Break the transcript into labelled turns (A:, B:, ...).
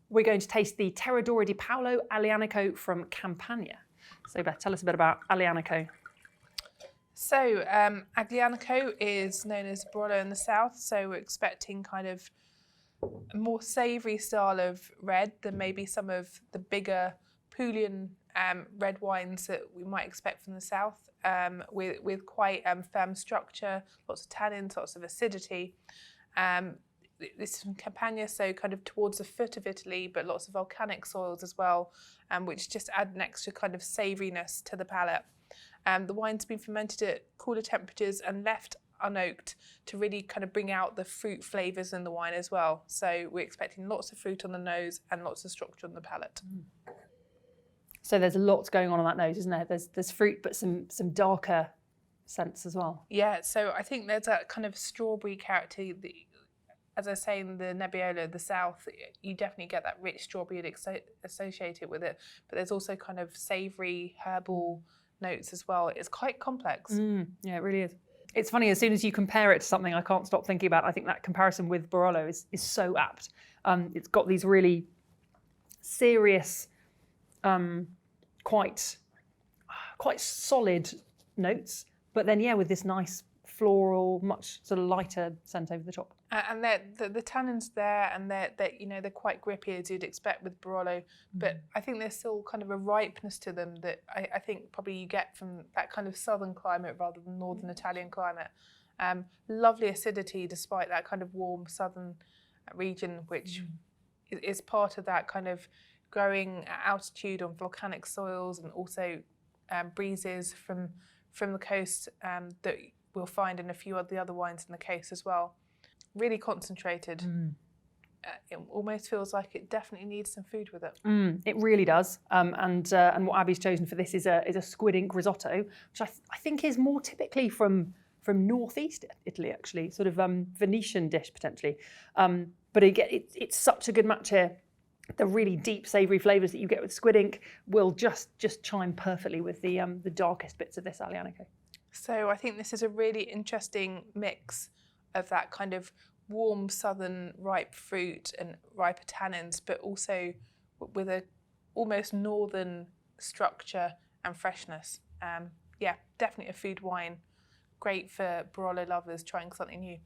A: we're going to taste the Terredora di Paolo Aglianico from Campania. So Beth, tell us a bit about Aglianico.
B: So Aglianico is known as Barolo in the south, so we're expecting kind of a more savoury style of red than maybe some of the bigger Pulian red wines that we might expect from the south, with quite firm structure, lots of tannins, lots of acidity. This is from Campania, so kind of towards the foot of Italy, but lots of volcanic soils as well, which just add an extra kind of savouriness to the palate. The wine's been fermented at cooler temperatures and left unoaked to really kind of bring out the fruit flavours in the wine as well. So we're expecting lots of fruit on the nose and lots of structure on the palate.
A: So there's lots going on that nose, isn't there? There's fruit, but some darker scents as well.
B: Yeah, so I think there's that kind of strawberry character. As I say, in the Nebbiolo, the south, you definitely get that rich strawberry associated with it. But there's also kind of savoury, herbal notes as well. It's quite complex.
A: Yeah, it really is. It's funny, as soon as you compare it to something I can't stop thinking about, I think that comparison with Barolo is so apt. It's got these really serious, quite solid notes, but then, yeah, with this nice floral, much sort of lighter scent over the top.
B: And the tannins there, and they're quite grippy as you'd expect with Barolo, but I think there's still kind of a ripeness to them that I think probably you get from that kind of southern climate rather than northern Italian climate. Lovely acidity despite that kind of warm southern region, which is part of that kind of growing at altitude on volcanic soils, and also breezes from the coast that we'll find in a few of the other wines in the case as well. Really concentrated. It almost feels like it definitely needs some food with it.
A: It really does. And what Abby's chosen for this is a squid ink risotto, which I think is more typically from northeast Italy, actually, sort of Venetian dish potentially. But again, it's such a good match here. The really deep savoury flavours that you get with squid ink will just chime perfectly with the darkest bits of this Aglianico.
B: So I think this is a really interesting mix of that kind of warm southern ripe fruit and riper tannins, but also with a almost northern structure and freshness. Yeah, definitely a food wine. Great for Barolo lovers trying something new.